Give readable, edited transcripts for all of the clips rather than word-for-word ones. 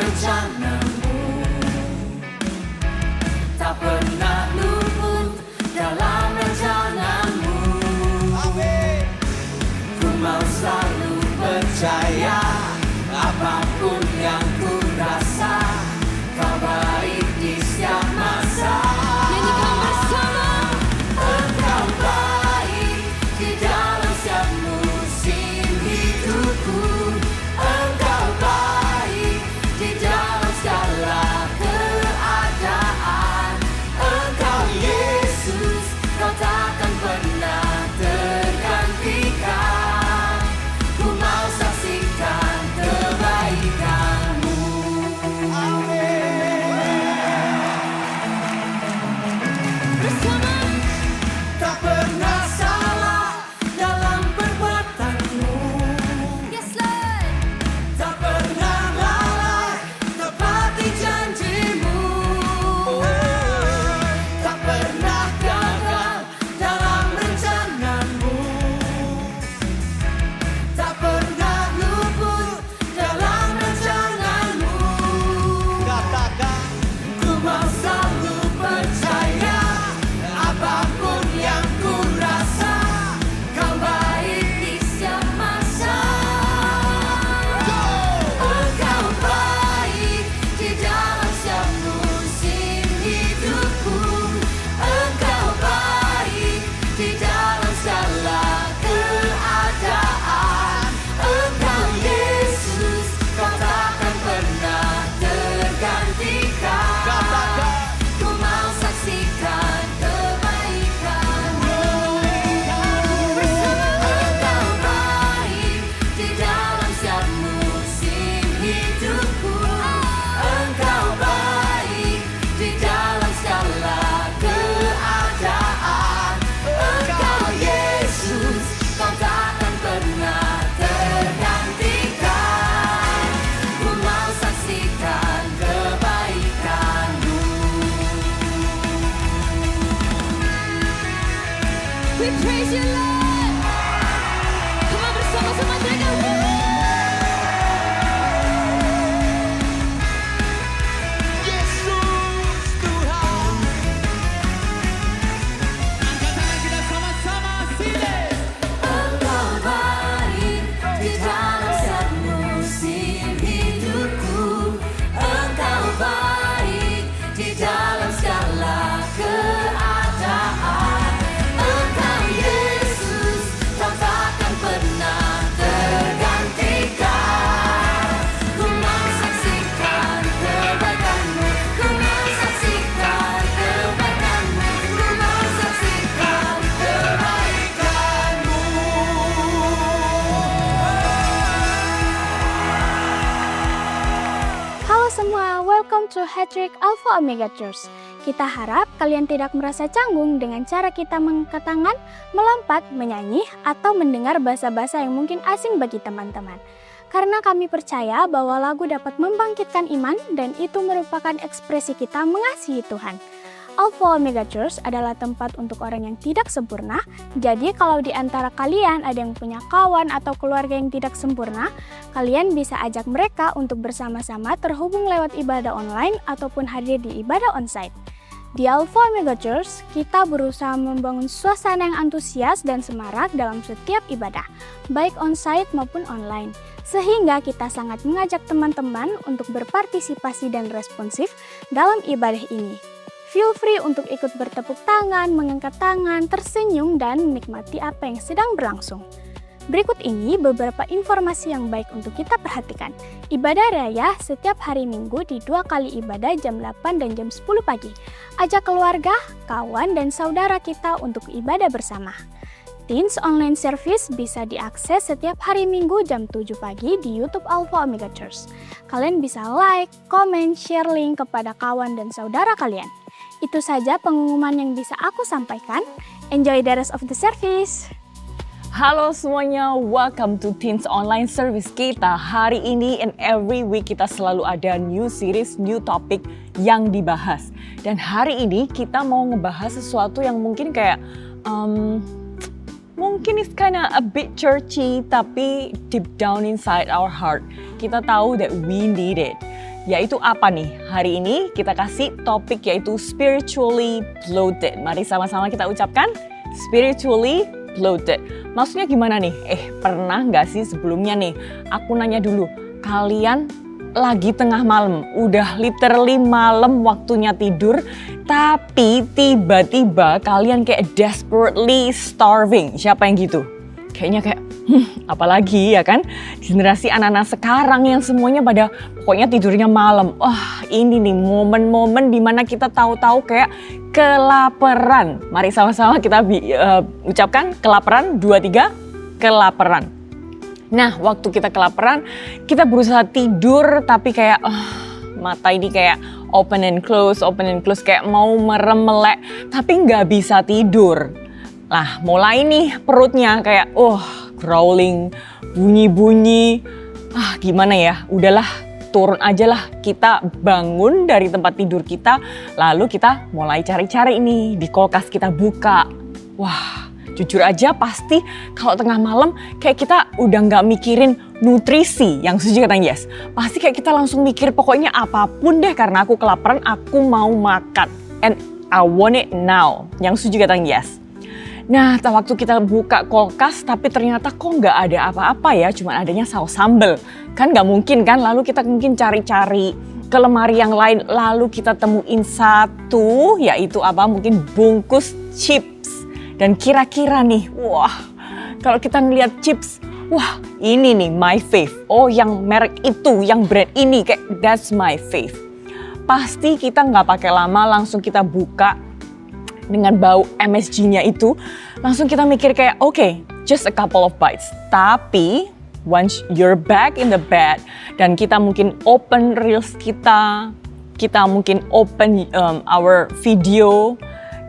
rencanamu, tak pernah luput dalam rencanamu. Ku mau selalu percaya, apapun yang ku rasa, kau baik di setiap masa. Nyanyikan bersama. Engkau baik di dalam setiap musim hidupku. Engkau baik di dalam segala keadaan. Engkau Yesus, kau takkan pernah tergantikan. Ku mau saksikan kebaikanmu. Bersama. Tak pernah salah dalam perbuatanmu, Yes, Lord. tak pernah lalai tepati janjimu, tak pernah gagal dalam rencanamu, tak pernah luput dalam rencanamu. Katakan, ku mau selalu percaya, apapun yang ku rasa, kau baik di setiap masa. Engkau baik di dalam setiap musim hidupku. Engkau baik di dalam segala keadaan. Engkau Yesus, kau takkan pernah tergantikan. Ku mau saksikan kebaikanmu. Engkau baik di dalam setiap musim hidupku. Engkau baik di dalam segala keadaan. Engkau Yesus, kau takkan pernah tergantikan. Ku mau saksikan kebaikanmu. We praise you, Lord. Come on, bersama-sama teriakan. Yesus Tuhan. Angkat tangan kita sama-sama, sini. Engkau baik di dalam setiap musim hidupku. Engkau baik di dalam segala keadaan. Engkau Yesus, kau takkan pernah tergantikan. Ku mau saksikan kebaikanmu. Ku mau saksikan kebaikanmu. Ku mau saksikan kebaikanmu. Halo semua, welcome to Hattrick Alpha Omega Church. Kita harap kalian tidak merasa canggung dengan cara kita mengangkat tangan, melompat, menyanyi, atau mendengar bahasa-bahasa yang mungkin asing bagi teman-teman. Karena kami percaya bahwa lagu dapat membangkitkan iman dan itu merupakan ekspresi kita mengasihi Tuhan. Alpha Omega Church adalah tempat untuk orang yang tidak sempurna. Jadi kalau di antara kalian ada yang punya kawan atau keluarga yang tidak sempurna, kalian bisa ajak mereka untuk bersama-sama terhubung lewat ibadah online ataupun hadir di ibadah onsite. Di Alpha Omega Church, kita berusaha membangun suasana yang antusias dan semarak dalam setiap ibadah, baik onsite maupun online. Sehingga kita sangat mengajak teman-teman untuk berpartisipasi dan responsif dalam ibadah ini. Feel free untuk ikut bertepuk tangan, mengangkat tangan, tersenyum, dan menikmati apa yang sedang berlangsung. Berikut ini beberapa informasi yang baik untuk kita perhatikan. Ibadah raya setiap hari Minggu di 2 kali ibadah jam 8 dan jam 10 pagi. Ajak keluarga, kawan, dan saudara kita untuk ibadah bersama. Teens Online Service bisa diakses setiap hari Minggu jam 7 pagi di YouTube Alpha Omega Church. Kalian bisa like, comment, share link kepada kawan dan saudara kalian. Itu saja pengumuman yang bisa aku sampaikan. Enjoy the rest of the service. Halo semuanya, welcome to Teens Online Service kita. Hari ini and every week kita selalu ada new series, new topic yang dibahas. Dan hari ini kita mau ngebahas sesuatu yang mungkin kayak mungkin it's kinda a bit churchy, tapi deep down inside our heart kita tahu that we need it. Yaitu apa nih? Hari ini kita kasih topik yaitu spiritually bloated. Mari sama-sama kita ucapkan spiritually bloated. Maksudnya gimana nih? Pernah nggak sih sebelumnya nih? Aku nanya dulu, kalian lagi tengah malam, udah literally malam waktunya tidur, tapi tiba-tiba kalian kayak desperately starving. Siapa yang gitu? Kayaknya kayak, apalagi ya kan? Generasi anak-anak sekarang yang semuanya pada pokoknya tidurnya malam. Wah, ini nih momen-momen dimana kita tahu-tahu kayak kelaparan. Mari sama-sama kita ucapkan kelaparan, 2, 3, kelaparan. Nah, waktu kita kelaparan, kita berusaha tidur tapi kayak mata ini kayak open and close, kayak mau merem melek, tapi nggak bisa tidur. Lah, mulai nih perutnya kayak growling, bunyi-bunyi. Gimana ya? Udahlah, turun aja lah. Kita bangun dari tempat tidur kita, lalu kita mulai cari-cari ini di kulkas kita buka. Wah, jujur aja pasti kalau tengah malam kayak kita udah nggak mikirin nutrisi, yang setuju kata yes. Pasti kayak kita langsung mikir pokoknya apapun deh karena aku kelaparan, aku mau makan. And I want it now, yang setuju kata yes. Nah, waktu kita buka kulkas tapi ternyata kok nggak ada apa-apa ya, cuma adanya saus sambal. Kan nggak mungkin kan, lalu kita mungkin cari-cari ke lemari yang lain, lalu kita temuin satu, yaitu apa, mungkin bungkus chips. Dan kira-kira nih, wah, kalau kita ngeliat chips, wah ini nih my fave. Oh yang merek itu, yang brand ini, kayak that's my fave. Pasti kita nggak pakai lama, langsung kita buka dengan bau MSG-nya itu. Langsung kita mikir kayak, okay, just a couple of bites. Tapi once you're back in the bed, dan kita mungkin open reels kita mungkin open our video,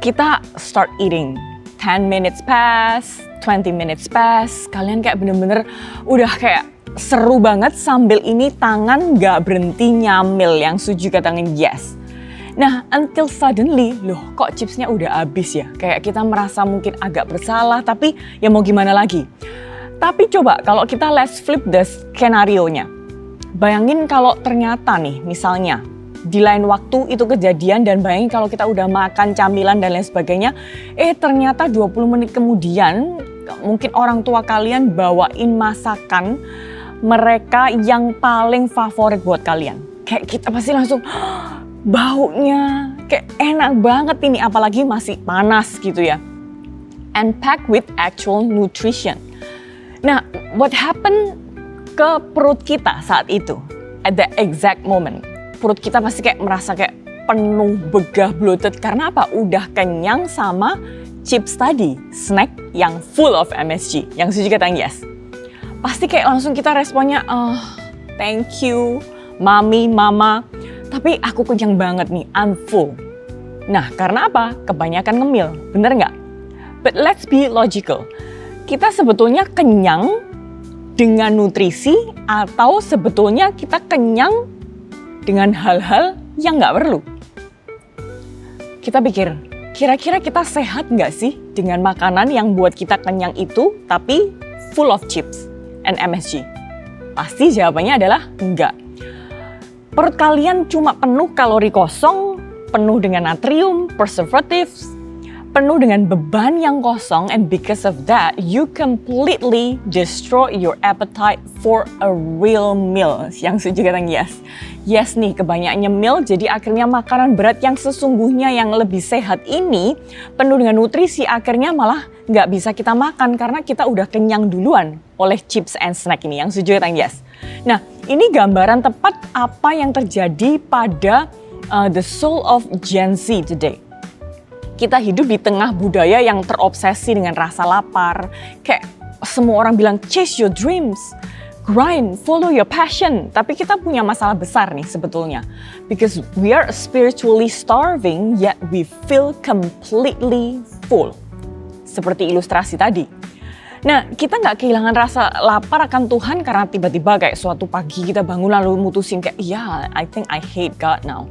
kita start eating. 10 minutes pass, 20 minutes pass, kalian kayak bener-bener udah kayak seru banget sambil ini tangan gak berhenti nyamil, yang setuju katakan yes. Nah, until suddenly, loh kok chipsnya udah habis ya? Kayak kita merasa mungkin agak bersalah, tapi ya mau gimana lagi. Tapi coba kalau kita let's flip the skenario-nya. Bayangin kalau ternyata nih misalnya, di lain waktu itu kejadian dan bayangin kalau kita udah makan camilan dan lain sebagainya, ternyata 20 menit kemudian mungkin orang tua kalian bawain masakan mereka yang paling favorit buat kalian. Kayak kita pasti langsung baunya kayak enak banget ini, apalagi masih panas gitu ya. And packed with actual nutrition. Nah, what happened ke perut kita saat itu? At the exact moment. Perut kita pasti kayak merasa kayak penuh, begah, bloated. Karena apa? Udah kenyang sama chips tadi. Snack yang full of MSG. Yang setuju kata yes. Pasti kayak langsung kita responnya, thank you, mami, mama. Tapi aku kenyang banget nih, I'm full. Nah, karena apa? Kebanyakan ngemil, bener nggak? But let's be logical. Kita sebetulnya kenyang dengan nutrisi atau sebetulnya kita kenyang dengan hal-hal yang nggak perlu. Kita pikir, kira-kira kita sehat nggak sih dengan makanan yang buat kita kenyang itu, tapi full of chips and MSG? Pasti jawabannya adalah enggak. Perut kalian cuma penuh kalori kosong, penuh dengan natrium, preservatives, penuh dengan beban yang kosong, and because of that, you completely destroy your appetite for a real meal. Yang setuju kata yes. Yes nih, kebanyakan nyemil, jadi akhirnya makanan berat yang sesungguhnya yang lebih sehat ini, penuh dengan nutrisi, akhirnya malah nggak bisa kita makan karena kita udah kenyang duluan oleh chips and snack ini. Yang setuju kata yes. Nah, ini gambaran tepat apa yang terjadi pada the soul of Gen Z today. Kita hidup di tengah budaya yang terobsesi dengan rasa lapar. Kayak semua orang bilang chase your dreams, grind, follow your passion. Tapi kita punya masalah besar nih sebetulnya. Because we are spiritually starving yet we feel completely full. Seperti ilustrasi tadi. Nah, kita nggak kehilangan rasa lapar akan Tuhan karena tiba-tiba kayak suatu pagi kita bangun lalu mutusin kayak, yeah, I think I hate God now.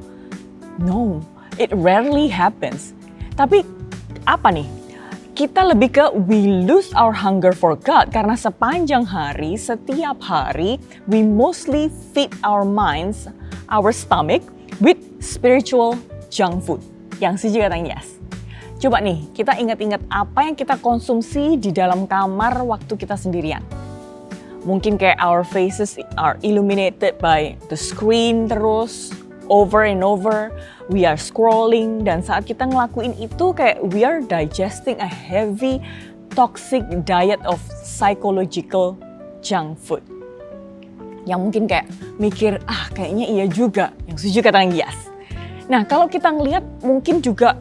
No, it rarely happens. Tapi apa nih? Kita lebih ke we lose our hunger for God karena sepanjang hari, setiap hari, we mostly feed our minds our stomach with spiritual junk food. Yang setuju katakan yes. Coba nih, kita ingat-ingat apa yang kita konsumsi di dalam kamar waktu kita sendirian. Mungkin kayak our faces are illuminated by the screen terus, over and over. We are scrolling, dan saat kita ngelakuin itu kayak we are digesting a heavy, toxic diet of psychological junk food. Yang mungkin kayak mikir, kayaknya iya juga. Yang setuju katakan yes. Nah, kalau kita ngelihat mungkin juga,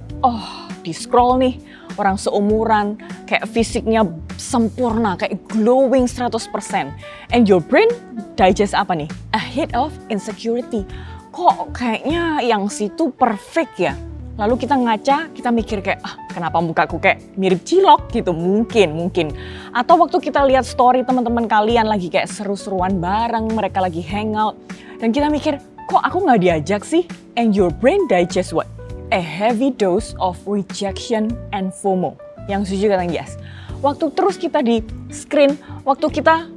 di scroll nih, orang seumuran, kayak fisiknya sempurna, kayak glowing 100%. And your brain digest apa nih? A hit of insecurity. Kok kayaknya yang situ perfect ya? Lalu kita ngaca, kita mikir kayak, kenapa mukaku kayak mirip cilok gitu? Mungkin. Atau waktu kita lihat story teman-teman kalian lagi kayak seru-seruan bareng, mereka lagi hangout. Dan kita mikir, kok aku nggak diajak sih? And your brain digest what? A heavy dose of rejection and FOMO. Yang setuju katakan yes. Waktu terus kita di screen, waktu kita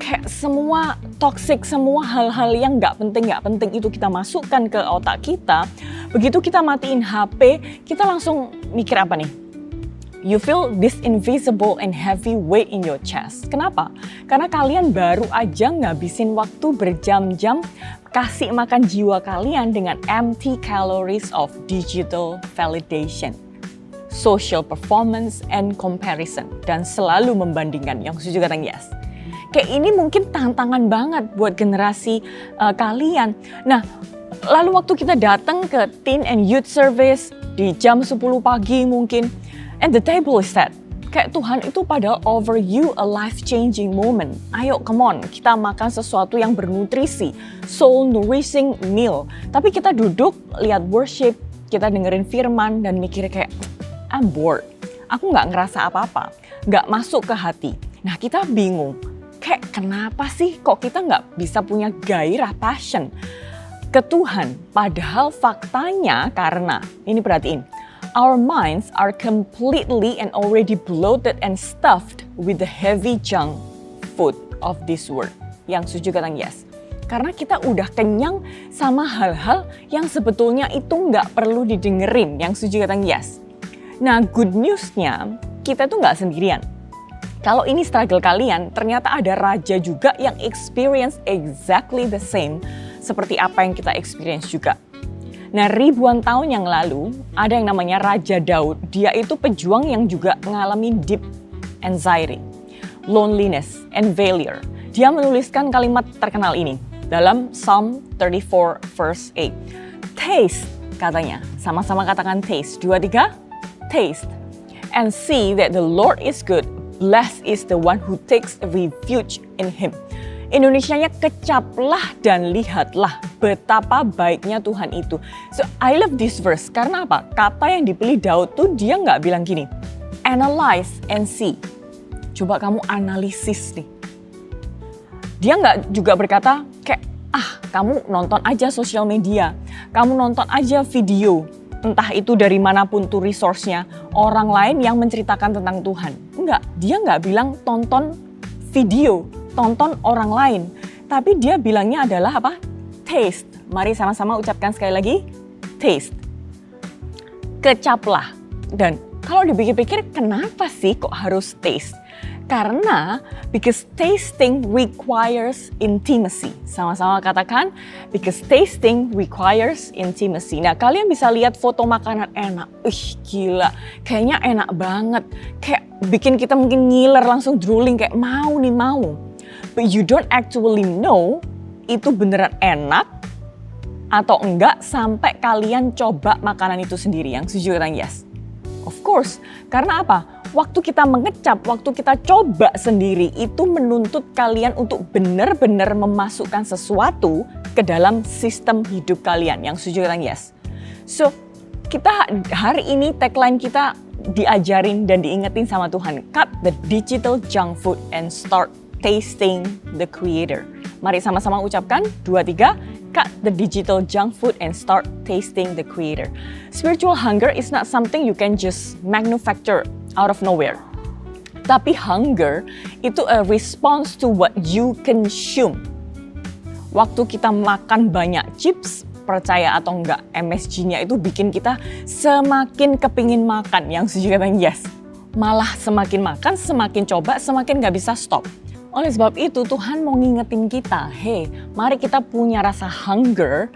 kayak semua toxic, semua hal-hal yang nggak penting itu kita masukkan ke otak kita. Begitu kita matiin HP, kita langsung mikir apa nih? You feel this invisible and heavy weight in your chest. Kenapa? Karena kalian baru aja ngabisin waktu berjam-jam kasih makan jiwa kalian dengan empty calories of digital validation, social performance, and comparison. Dan selalu membandingkan. Yang setuju katakan yes. Kayak ini mungkin tantangan banget buat generasi kalian. Nah, lalu waktu kita datang ke Teen and Youth Service di jam 10 pagi mungkin, and the table is set. Kayak Tuhan itu padahal over you a life-changing moment. Ayo, come on, kita makan sesuatu yang bernutrisi, soul-nourishing meal. Tapi kita duduk, lihat worship, kita dengerin firman, dan mikir kayak, I'm bored. Aku nggak ngerasa apa-apa, nggak masuk ke hati. Nah, kita bingung. Kayak kenapa sih kok kita nggak bisa punya gairah, passion ke Tuhan? Padahal faktanya karena, ini perhatiin, our minds are completely and already bloated and stuffed with the heavy junk food of this world. Yang setuju katakan yes. Karena kita udah kenyang sama hal-hal yang sebetulnya itu nggak perlu didengerin. Yang setuju katakan yes. Nah, good news-nya kita tuh nggak sendirian. Kalau ini struggle kalian, ternyata ada raja juga yang experience exactly the same seperti apa yang kita experience juga. Nah, ribuan tahun yang lalu, ada yang namanya Raja Daud. Dia itu pejuang yang juga mengalami deep anxiety, loneliness, and failure. Dia menuliskan kalimat terkenal ini dalam Psalm 34 verse 8. Taste, katanya. Sama-sama katakan taste. 2, 3, taste. And see that the Lord is good. Blessed is the one who takes refuge in Him. Indonesianya kecaplah dan lihatlah betapa baiknya Tuhan itu. So I love this verse karena apa? Kata yang dipilih Daud tuh dia nggak bilang gini, analyze and see. Coba kamu analisis nih. Dia nggak juga berkata kayak, kamu nonton aja sosial media, kamu nonton aja video, entah itu dari manapun tuh resource-nya, orang lain yang menceritakan tentang Tuhan. Enggak, dia nggak bilang tonton video, tonton orang lain. Tapi dia bilangnya adalah apa? Taste. Mari sama-sama ucapkan sekali lagi, taste. Kecaplah. Dan kalau dipikir-pikir, kenapa sih kok harus taste? Karena because tasting requires intimacy. Sama-sama katakan, because tasting requires intimacy. Nah, kalian bisa lihat foto makanan enak. Gila, kayaknya enak banget. Kayak bikin kita mungkin ngiler, langsung drooling, kayak mau. But you don't actually know itu beneran enak atau enggak sampai kalian coba makanan itu sendiri. Yang setuju katakan yes. Of course, karena apa? Waktu kita mengecap, waktu kita coba sendiri, itu menuntut kalian untuk benar-benar memasukkan sesuatu ke dalam sistem hidup kalian. Yang setuju katakan yes. So, kita hari ini tagline kita diajarin dan diingetin sama Tuhan. Cut the digital junk food and start tasting the Creator. Mari sama-sama ucapkan, 2, 3. Cut the digital junk food and start tasting the Creator. Spiritual hunger is not something you can just manufacture out of nowhere. Tapi hunger itu a response to what you consume. Waktu kita makan banyak chips, percaya atau enggak, MSG-nya itu bikin kita semakin kepingin makan. Yang setuju kata yes. Malah semakin makan, semakin coba, semakin nggak bisa stop. Oleh sebab itu Tuhan mau ngingetin kita, hey, mari kita punya rasa hunger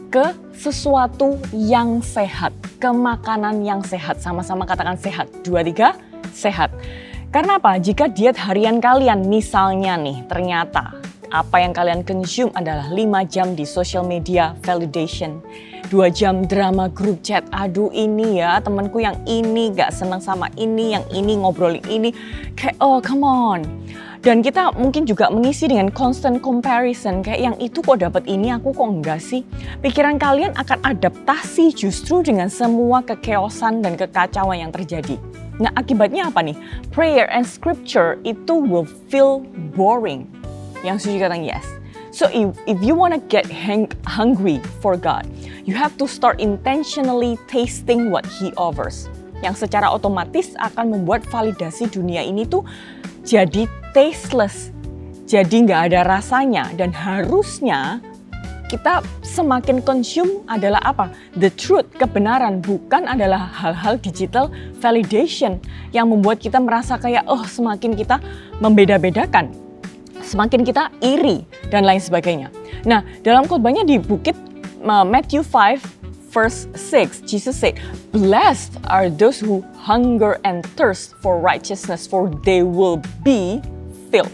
ke sesuatu yang sehat, ke makanan yang sehat. Sama-sama katakan sehat. 2, 3, sehat. Karena apa? Jika diet harian kalian misalnya nih, ternyata apa yang kalian consume adalah 5 jam di social media validation, 2 jam drama grup chat, aduh ini ya temanku yang ini gak senang sama ini, yang ini ngobrolin ini, kayak oh come on. Dan kita mungkin juga mengisi dengan constant comparison, kayak yang itu kok dapat ini, aku kok enggak sih. Pikiran kalian akan adaptasi justru dengan semua kekeosan dan kekacauan yang terjadi. Nah akibatnya apa nih? Prayer and scripture itu will feel boring. Yang setuju kata yes. So if you want to get hungry for God, you have to start intentionally tasting what He offers. Yang secara otomatis akan membuat validasi dunia ini tuh jadi tasteless. Jadi nggak ada rasanya dan harusnya kita semakin consume adalah apa? The truth, kebenaran, bukan adalah hal-hal digital validation yang membuat kita merasa kayak oh semakin kita membeda-bedakan. Semakin kita iri dan lain sebagainya. Nah, dalam khotbahnya di bukit Matthew 5 verse 6, Jesus said, "Blessed are those who hunger and thirst for righteousness, for they will be filled."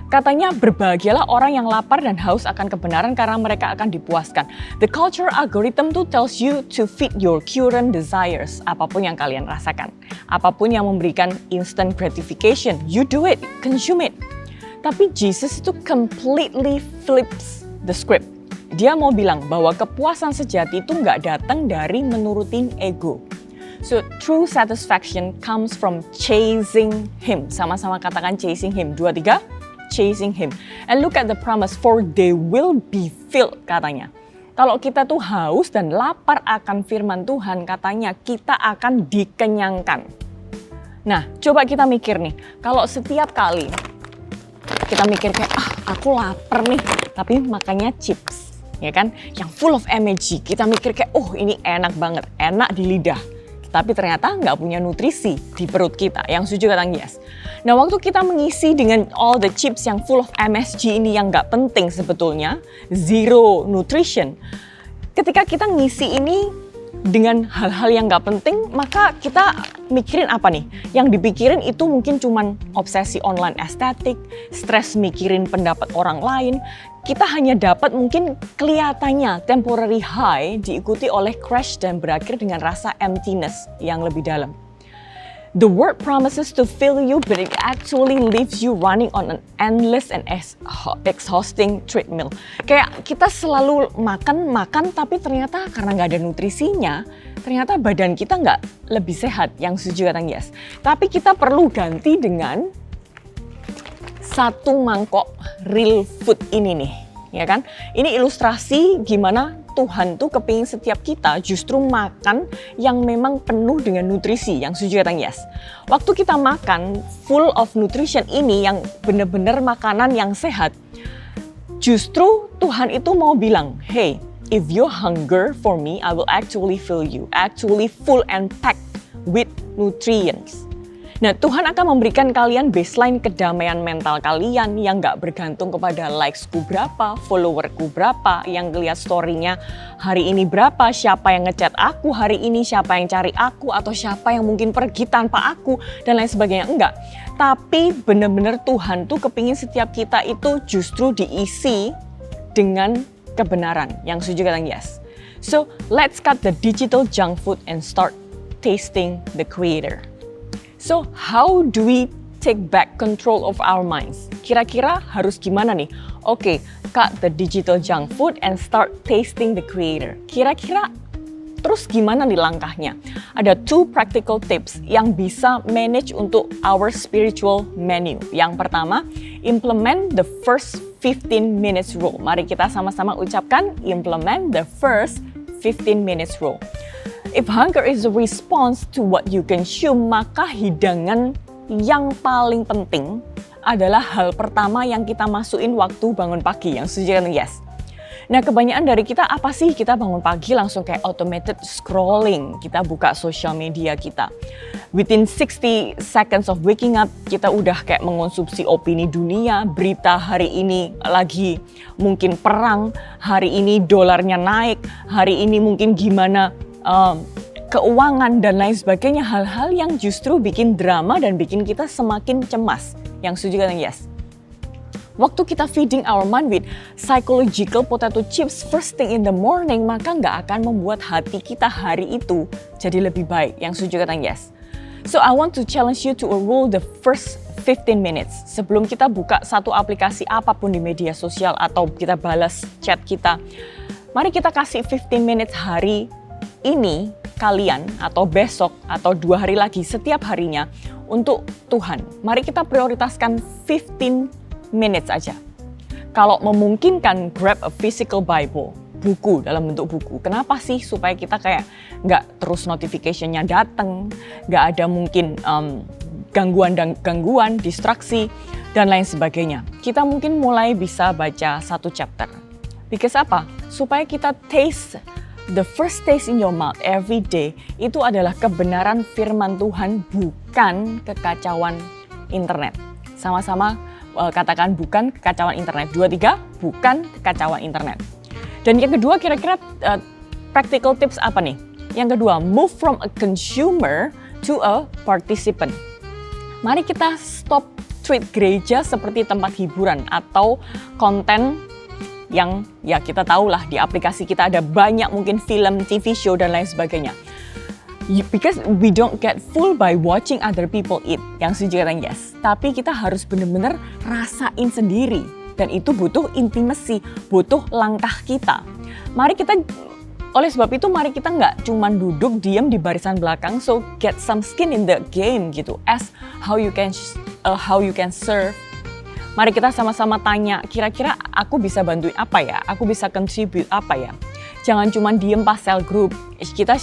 Katanya berbahagialah orang yang lapar dan haus akan kebenaran karena mereka akan dipuaskan. The culture algorithm tuh tells you to feed your current desires, apapun yang kalian rasakan. Apapun yang memberikan instant gratification, you do it, consume it. Tapi Jesus itu completely flips the script. Dia mau bilang bahwa kepuasan sejati itu nggak datang dari menurutin ego. So true satisfaction comes from chasing Him. Sama-sama katakan chasing Him. 2, 3, chasing Him. And look at the promise, for they will be filled katanya. Kalau kita tuh haus dan lapar akan firman Tuhan, katanya kita akan dikenyangkan. Nah, coba kita mikir nih, kalau setiap kali kita mikir kayak, aku lapar nih, tapi makannya chips, ya kan? Yang full of MSG, kita mikir kayak, oh ini enak banget, enak di lidah. Tapi ternyata nggak punya nutrisi di perut kita, yang setuju kata yes. Nah waktu kita mengisi dengan all the chips yang full of MSG ini yang nggak penting sebetulnya, zero nutrition. Ketika kita ngisi ini dengan hal-hal yang nggak penting, maka kita mikirin apa nih? Yang dipikirin itu mungkin cuman obsesi online estetik, stres mikirin pendapat orang lain. Kita hanya dapat mungkin kelihatannya temporary high diikuti oleh crash dan berakhir dengan rasa emptiness yang lebih dalam. The word promises to fill you, but it actually leaves you running on an endless and exhausting treadmill. Kayak kita selalu makan, tapi ternyata karena nggak ada nutrisinya, ternyata badan kita nggak lebih sehat, yang setuju kata yes. Tapi kita perlu ganti dengan satu mangkok real food ini nih, ya kan? Ini ilustrasi gimana Tuhan tuh kepingin setiap kita justru makan yang memang penuh dengan nutrisi, yang setuju kata yes. Waktu kita makan full of nutrition ini yang benar-benar makanan yang sehat, justru Tuhan itu mau bilang, hey, if you hunger for me, I will actually fill you, actually full and packed with nutrients. Nah, Tuhan akan memberikan kalian baseline kedamaian mental kalian yang gak bergantung kepada likesku berapa, followerku berapa, yang lihat story-nya hari ini berapa, siapa yang ngechat aku hari ini, siapa yang cari aku, atau siapa yang mungkin pergi tanpa aku, dan lain sebagainya. Enggak. Tapi benar-benar Tuhan tuh kepingin setiap kita itu justru diisi dengan kebenaran, yang setuju kata yes. So, let's cut the digital junk food and start tasting the Creator. So, how do we take back control of our minds? Kira-kira harus gimana nih? Oke, cut the digital junk food and start tasting the Creator. Kira-kira terus gimana nih langkahnya? Ada 2 practical tips yang bisa manage untuk our spiritual menu. Yang pertama, implement the first 15 minutes rule. Mari kita sama-sama ucapkan, implement the first 15 minutes rule. If hunger is a response to what you consume, maka hidangan yang paling penting adalah hal pertama yang kita masukin waktu bangun pagi, yang setuju kan yes. Nah, kebanyakan dari kita apa sih? Kita bangun pagi langsung kayak automated scrolling. Kita buka social media kita. Within 60 seconds of waking up, kita udah kayak mengonsumsi opini dunia, berita hari ini lagi mungkin perang, hari ini dolarnya naik, hari ini mungkin gimana keuangan dan lain sebagainya. Hal-hal yang justru bikin drama dan bikin kita semakin cemas. Yang setuju kan yes? Waktu kita feeding our mind with psychological potato chips first thing in the morning, maka nggak akan membuat hati kita hari itu jadi lebih baik. Yang setuju kata yes. So I want to challenge you to a rule the first 15 minutes. Sebelum kita buka satu aplikasi apapun di media sosial atau kita balas chat kita, mari kita kasih 15 minutes hari ini kalian atau besok atau 2 hari lagi setiap harinya untuk Tuhan. Mari kita prioritaskan 15 minutes aja. Kalau memungkinkan, grab a physical Bible, buku dalam bentuk buku. Kenapa sih? Supaya kita kayak nggak terus notification-nya datang, nggak ada mungkin gangguan, distraksi, dan lain sebagainya. Kita mungkin mulai bisa baca 1 chapter. Because apa? Supaya kita taste, the first taste in your mouth every day, itu adalah kebenaran firman Tuhan, bukan kekacauan internet. Sama-sama katakan bukan kekacauan internet. 2, 3, bukan kekacauan internet. Dan yang kedua kira-kira practical tips apa nih? Yang kedua, move from a consumer to a participant. Mari kita stop treat gereja seperti tempat hiburan atau konten yang ya kita tahulah di aplikasi kita ada banyak mungkin film, TV show dan lain sebagainya. Because we don't get full by watching other people eat. Yang setuju kata yes. Tapi kita harus benar-benar rasain sendiri. Dan itu butuh intimacy, butuh langkah kita. Oleh sebab itu mari kita nggak cuma duduk diam di barisan belakang. So get some skin in the game gitu. Ask how you can serve. Mari kita sama-sama tanya, kira-kira aku bisa bantuin apa ya? Aku bisa contribute apa ya? Jangan cuma diem pas cell group, kita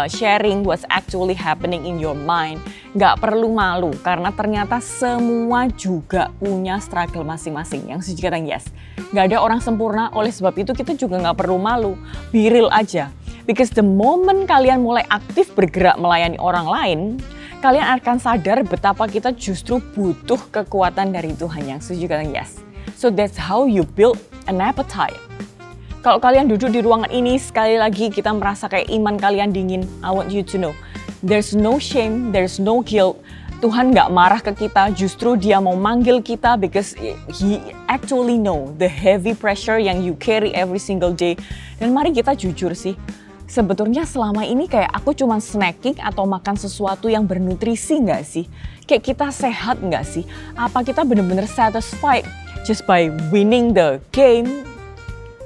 sharing what's actually happening in your mind. Nggak perlu malu, karena ternyata semua juga punya struggle masing-masing. Yang setuju kata yes. Nggak ada orang sempurna, oleh sebab itu kita juga nggak perlu malu. Be real aja. Because the moment kalian mulai aktif bergerak melayani orang lain, kalian akan sadar betapa kita justru butuh kekuatan dari Tuhan. Yang setuju kata yes. So that's how you build an appetite. Kalau kalian duduk di ruangan ini, sekali lagi kita merasa kayak iman kalian dingin. I want you to know, there's no shame, there's no guilt. Tuhan nggak marah ke kita, justru Dia mau manggil kita because He actually know the heavy pressure yang you carry every single day. Dan mari kita jujur sih, sebetulnya selama ini kayak aku cuma snacking atau makan sesuatu yang bernutrisi nggak sih? Kayak kita sehat nggak sih? Apa kita benar-benar satisfied just by winning the game?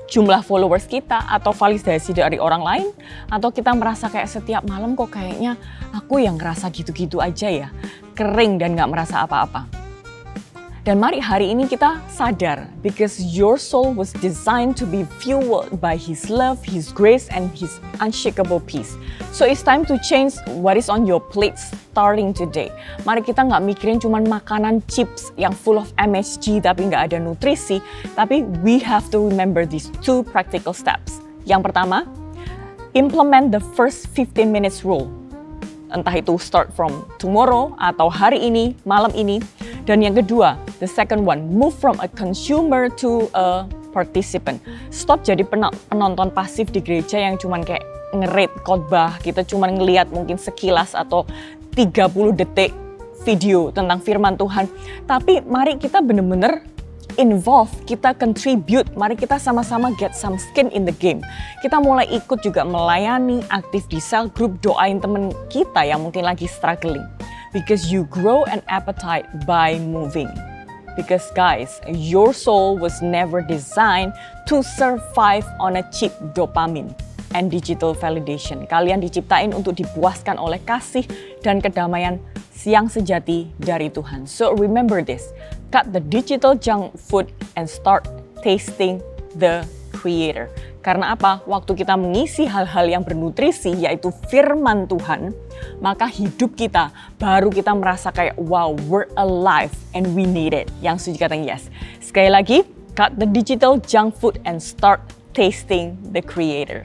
Jumlah followers kita atau validasi dari orang lain, atau kita merasa kayak setiap malam kok kayaknya aku yang ngerasa gitu-gitu aja ya, kering dan gak merasa apa-apa. Dan mari hari ini kita sadar, because your soul was designed to be fueled by His love, His grace, and His unshakable peace. So it's time to change what is on your plate starting today. Mari kita nggak mikirin cuman makanan chips yang full of MSG tapi nggak ada nutrisi, tapi we have to remember these 2 practical steps. Yang pertama, implement the first 15 minutes rule. Entah itu start from tomorrow atau hari ini, malam ini. Dan yang kedua, the second one, move from a consumer to a participant. Stop jadi penonton pasif di gereja yang cuman kayak nge-read khotbah, kita cuman ngelihat mungkin sekilas atau 30 detik video tentang firman Tuhan. Tapi mari kita benar-benar involve, kita contribute, mari kita sama-sama get some skin in the game. Kita mulai ikut juga melayani, aktif di cell group, doain temen kita yang mungkin lagi struggling. Because you grow an appetite by moving. Because guys, your soul was never designed to survive on a cheap dopamine and digital validation. Kalian diciptain untuk dipuaskan oleh kasih dan kedamaian yang sejati dari Tuhan. So remember this, cut the digital junk food and start tasting the Creator. Karena apa? Waktu kita mengisi hal-hal yang bernutrisi, yaitu firman Tuhan, maka hidup kita baru kita merasa kayak wow, we're alive and we need it. Yang setuju kata yes. Sekali lagi, cut the digital junk food and start Tasting the Creator.